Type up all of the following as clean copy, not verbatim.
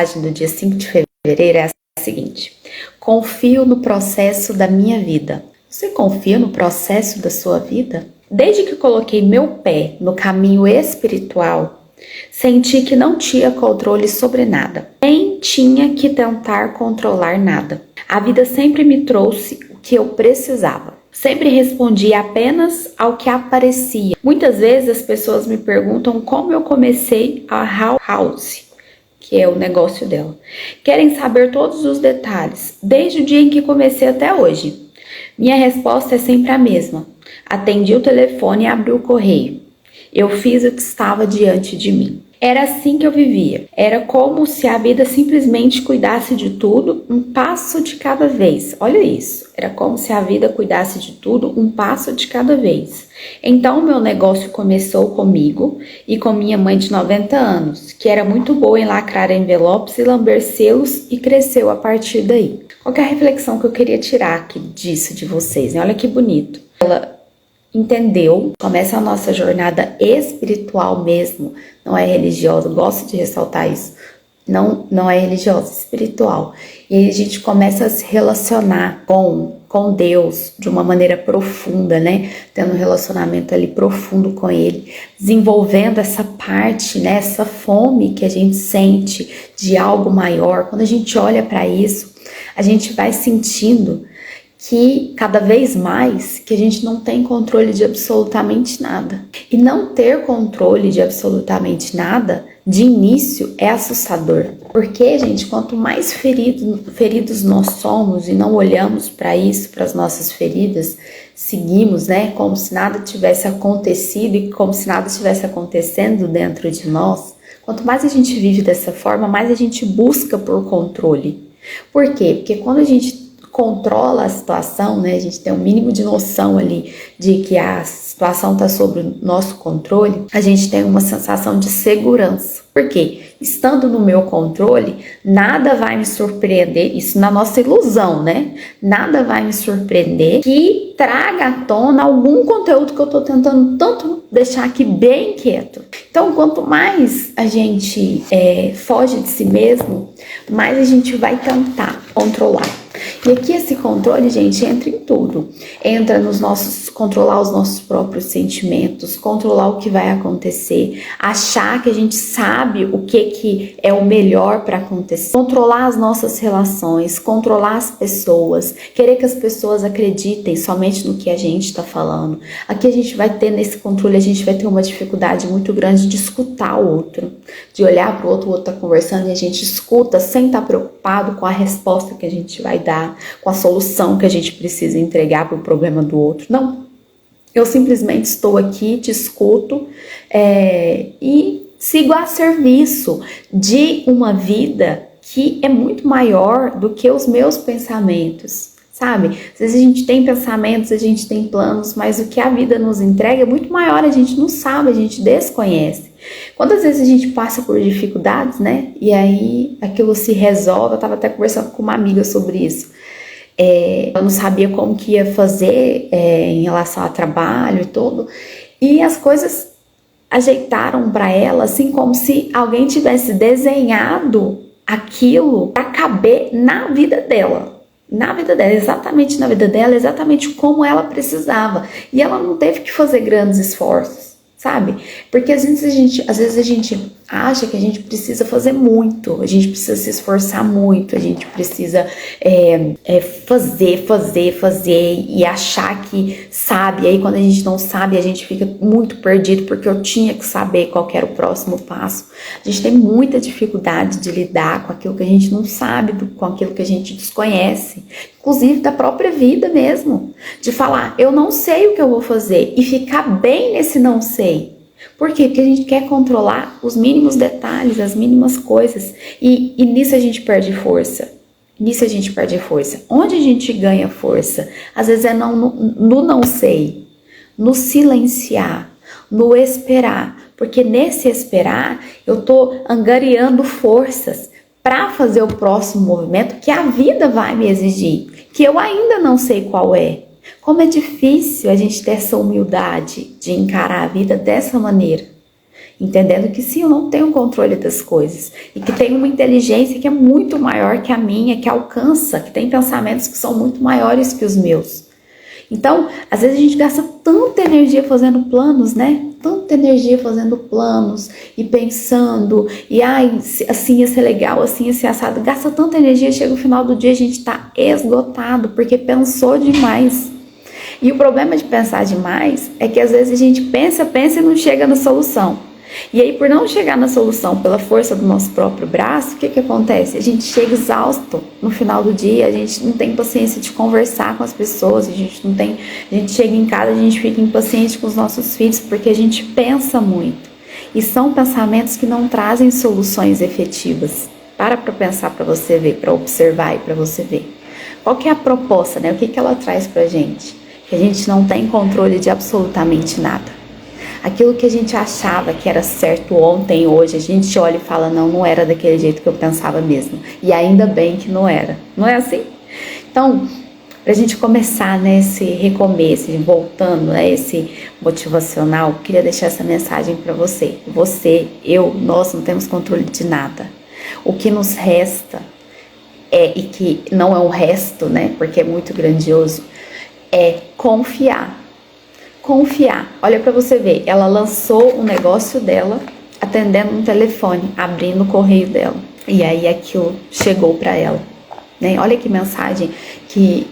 do dia 5 de fevereiro é a seguinte: confio no processo da minha vida. Você confia no processo da sua vida? Desde que coloquei meu pé no caminho espiritual, senti que não tinha controle sobre nada, nem tinha que tentar controlar nada. A vida sempre me trouxe o que eu precisava. Sempre respondi apenas ao que aparecia. Muitas vezes as pessoas me perguntam como eu comecei a House, que é o negócio dela. Querem saber todos os detalhes, desde o dia em que comecei até hoje. Minha resposta é sempre a mesma. Atendi o telefone e abri o correio. Eu fiz o que estava diante de mim. Era assim que eu vivia. Era como se a vida simplesmente cuidasse de tudo, um passo de cada vez. Olha isso. Era como se a vida cuidasse de tudo, um passo de cada vez. Então, meu negócio começou comigo e com minha mãe de 90 anos, que era muito boa em lacrar envelopes e lamber selos, e cresceu a partir daí. Qual que é a reflexão que eu queria tirar aqui disso de vocês, né? Olha que bonito. Ela entendeu, começa a nossa jornada espiritual mesmo, não é religiosa, eu gosto de ressaltar isso, não é religiosa, é espiritual, e aí a gente começa a se relacionar com Deus de uma maneira profunda, né, tendo um relacionamento ali profundo com Ele, desenvolvendo essa parte, né, essa fome que a gente sente de algo maior. Quando a gente olha para isso, a gente vai sentindo que cada vez mais que a gente não tem controle de absolutamente nada. E não ter controle de absolutamente nada, de início, é assustador. Porque, gente, quanto mais feridos nós somos e não olhamos para isso, para as nossas feridas, seguimos, né, como se nada tivesse acontecido e como se nada estivesse acontecendo dentro de nós, quanto mais a gente vive dessa forma, mais a gente busca por controle. Por quê? Porque quando a gente controla a situação, né? A gente tem um mínimo de noção ali de que a situação está sob o nosso controle, a gente tem uma sensação de segurança. Por quê? Estando no meu controle, nada vai me surpreender, isso na nossa ilusão, né? Nada vai me surpreender que traga à tona algum conteúdo que eu tô tentando tanto deixar aqui bem quieto. Então, quanto mais a gente foge de si mesmo, mais a gente vai tentar controlar. E aqui esse controle, gente, entra em tudo. Entra controlar os nossos próprios sentimentos, controlar o que vai acontecer, achar que a gente sabe o que é o melhor para acontecer, controlar as nossas relações, controlar as pessoas, querer que as pessoas acreditem somente no que a gente está falando. Aqui a gente vai ter, nesse controle, a gente vai ter uma dificuldade muito grande de escutar o outro, de olhar para o outro está conversando e a gente escuta sem estar preocupado com a resposta que a gente vai dar, com a solução que a gente precisa entregar para o problema do outro. Não, eu simplesmente estou aqui, te escuto e sigo a serviço de uma vida que é muito maior do que os meus pensamentos, sabe? Às vezes a gente tem pensamentos, a gente tem planos, mas o que a vida nos entrega é muito maior, a gente não sabe, a gente desconhece. Quantas vezes a gente passa por dificuldades, né? E aí aquilo se resolve. Eu estava até conversando com uma amiga sobre isso. Eu não sabia como que ia fazer em relação ao trabalho e tudo. E as coisas ajeitaram para ela, assim, como se alguém tivesse desenhado aquilo para caber na vida dela. Na vida dela, exatamente na vida dela, exatamente como ela precisava. E ela não teve que fazer grandes esforços, sabe? Porque às vezes a gente acha que a gente precisa fazer muito, a gente precisa se esforçar muito, a gente precisa fazer e achar que sabe. E aí quando a gente não sabe, a gente fica muito perdido, porque eu tinha que saber qual que era o próximo passo. A gente tem muita dificuldade de lidar com aquilo que a gente não sabe, com aquilo que a gente desconhece, inclusive da própria vida mesmo, de falar, eu não sei o que eu vou fazer, e ficar bem nesse não sei. Por quê? Porque a gente quer controlar os mínimos detalhes, as mínimas coisas, e nisso a gente perde força. Onde a gente ganha força? Às vezes é no não sei, no silenciar, no esperar, porque nesse esperar eu tô angariando forças para fazer o próximo movimento que a vida vai me exigir, que eu ainda não sei qual é. Como é difícil a gente ter essa humildade de encarar a vida dessa maneira. entendendo que sim, eu não tenho controle das coisas e que tem uma inteligência que é muito maior que a minha, que alcança, que tem pensamentos que são muito maiores que os meus. Então, às vezes a gente gasta tanta energia fazendo planos, né? Tanta energia fazendo planos e pensando, e assim ia ser legal, assim ia ser assado. Gasta tanta energia, chega no final do dia a gente tá esgotado, porque pensou demais. E o problema de pensar demais é que às vezes a gente pensa e não chega na solução. E aí, por não chegar na solução pela força do nosso próprio braço, o que acontece? A gente chega exausto no final do dia, a gente não tem paciência de conversar com as pessoas, a gente chega em casa, a gente fica impaciente com os nossos filhos, porque a gente pensa muito. E são pensamentos que não trazem soluções efetivas. Para pensar para você ver, para observar e para você ver. Qual que é a proposta, né? O que ela traz pra gente? Que a gente não tem controle de absolutamente nada. Aquilo que a gente achava que era certo ontem, hoje, a gente olha e fala, não era daquele jeito que eu pensava mesmo. E ainda bem que não era. Não é assim? Então, pra gente começar nesse recomeço, voltando, né, esse motivacional, queria deixar essa mensagem para você. Você, eu, nós não temos controle de nada. O que nos resta e que não é um resto, né, porque é muito grandioso, é confiar. Confiar. Olha para você ver, ela lançou o negócio dela atendendo um telefone, abrindo o correio dela. E aí aquilo chegou para ela. Né? Olha que mensagem que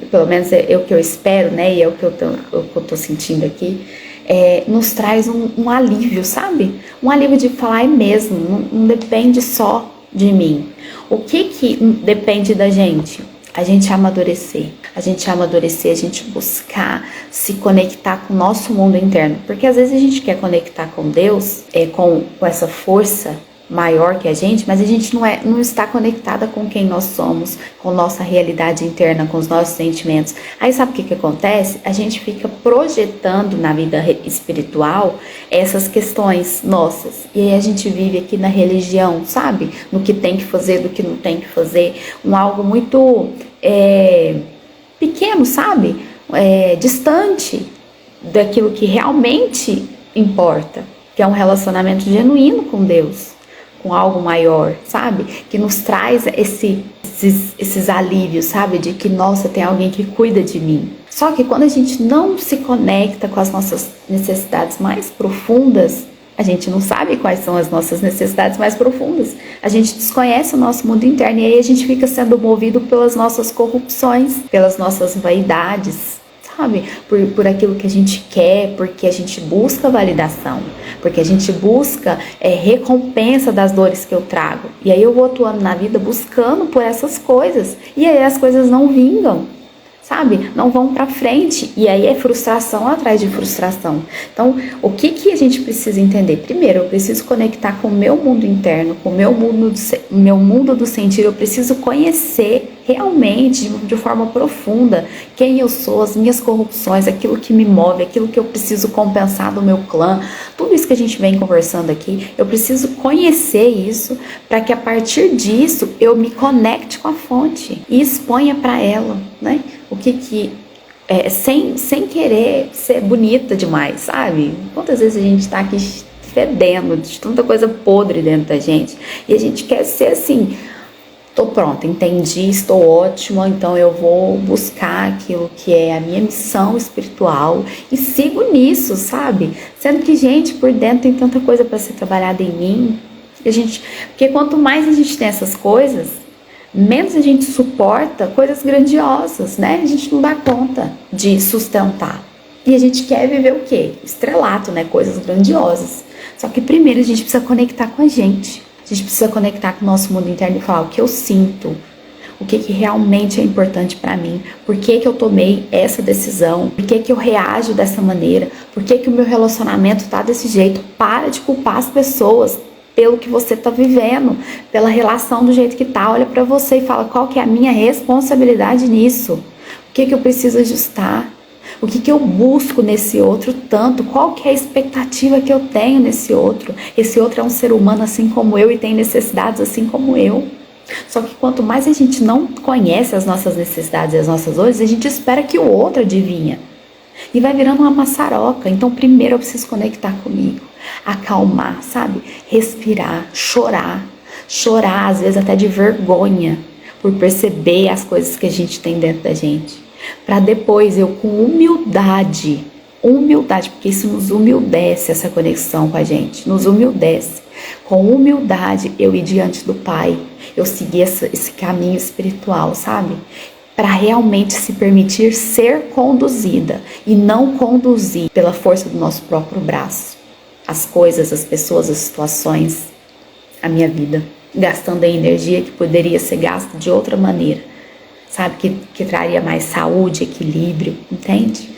pelo menos é o que eu espero, né? E é o que eu tô sentindo aqui. Nos traz um alívio, sabe? Um alívio de falar, é mesmo, não depende só de mim. O que depende da gente? A gente amadurecer, a gente buscar se conectar com o nosso mundo interno, porque às vezes a gente quer conectar com Deus, com essa força maior que a gente, mas a gente não está conectada com quem nós somos, com nossa realidade interna, com os nossos sentimentos. Aí sabe o que acontece? A gente fica projetando na vida espiritual essas questões nossas, e aí a gente vive aqui na religião, sabe? No que tem que fazer, do que não tem que fazer, algo muito pequeno, sabe? Distante daquilo que realmente importa, que é um relacionamento genuíno com Deus, com algo maior, sabe? Que nos traz esses alívios, sabe? De que, nossa, tem alguém que cuida de mim. Só que quando a gente não se conecta com as nossas necessidades mais profundas, a gente não sabe quais são as nossas necessidades mais profundas. A gente desconhece o nosso mundo interno e aí a gente fica sendo movido pelas nossas corrupções, pelas nossas vaidades, sabe? Por aquilo que a gente quer, porque a gente busca validação, porque a gente busca recompensa das dores que eu trago. E aí eu vou atuando na vida buscando por essas coisas. E aí as coisas não vingam, sabe? Não vão pra frente. E aí é frustração atrás de frustração. Então, o que a gente precisa entender? Primeiro, eu preciso conectar com o meu mundo interno, com o meu mundo do sentir. Eu preciso conhecer realmente, de forma profunda, quem eu sou, as minhas corrupções, aquilo que me move, aquilo que eu preciso compensar do meu clã. Tudo isso que a gente vem conversando aqui, eu preciso conhecer isso para que a partir disso eu me conecte com a fonte e exponha para ela, né? Sem querer ser bonita demais, sabe? Quantas vezes a gente tá aqui fedendo de tanta coisa podre dentro da gente e a gente quer ser assim, tô pronta, entendi, estou ótima, então eu vou buscar aquilo que é a minha missão espiritual e sigo nisso, sabe? Sendo que, gente, por dentro tem tanta coisa para ser trabalhada em mim, porque quanto mais a gente tem essas coisas, menos a gente suporta coisas grandiosas, né? A gente não dá conta de sustentar. E a gente quer viver o quê? Estrelato, né? Coisas grandiosas. Só que primeiro a gente precisa conectar com a gente. A gente precisa conectar com o nosso mundo interno e falar o que eu sinto, o que realmente é importante para mim, por que eu tomei essa decisão, por que eu reajo dessa maneira, por que o meu relacionamento tá desse jeito. Para de culpar as pessoas pelo que você tá vivendo, pela relação do jeito que tá. Olha para você e fala qual que é a minha responsabilidade nisso, o que eu preciso ajustar. O que eu busco nesse outro tanto? Qual que é a expectativa que eu tenho nesse outro? Esse outro é um ser humano assim como eu e tem necessidades assim como eu. Só que quanto mais a gente não conhece as nossas necessidades e as nossas dores, a gente espera que o outro adivinha. E vai virando uma maçaroca. Então primeiro eu preciso conectar comigo, acalmar, sabe? Respirar, chorar. Chorar, às vezes até de vergonha, por perceber as coisas que a gente tem dentro da gente. Para depois eu, com humildade, porque isso nos humildece, essa conexão com a gente, nos humildece. Com humildade eu ir diante do Pai, eu seguir esse caminho espiritual, sabe? Para realmente se permitir ser conduzida e não conduzir pela força do nosso próprio braço. As coisas, as pessoas, as situações, a minha vida, gastando a energia que poderia ser gasta de outra maneira, sabe? Que traria mais saúde, equilíbrio, entende?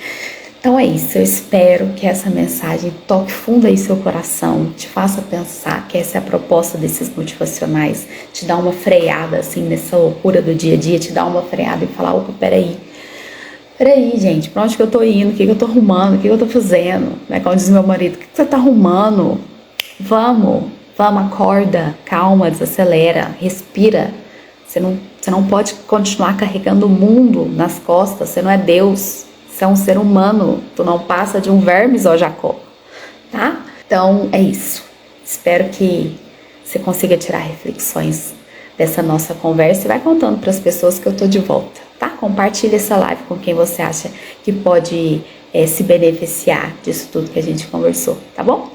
Então é isso, eu espero que essa mensagem toque fundo aí seu coração, te faça pensar que essa é a proposta desses motivacionais, te dá uma freada assim nessa loucura do dia a dia, te dá uma freada e falar, opa, peraí, gente, pra onde que eu tô indo, o que eu tô arrumando, o que eu tô fazendo, né? Como diz meu marido, o que você tá arrumando? Vamos, acorda, calma, desacelera, respira. Você não pode continuar carregando o mundo nas costas, você não é Deus. Você é um ser humano, tu não passa de um vermes, ó Jacó, tá? Então é isso. Espero que você consiga tirar reflexões dessa nossa conversa e vai contando para as pessoas que eu tô de volta, tá? Compartilha essa live com quem você acha que pode se beneficiar disso tudo que a gente conversou, tá bom?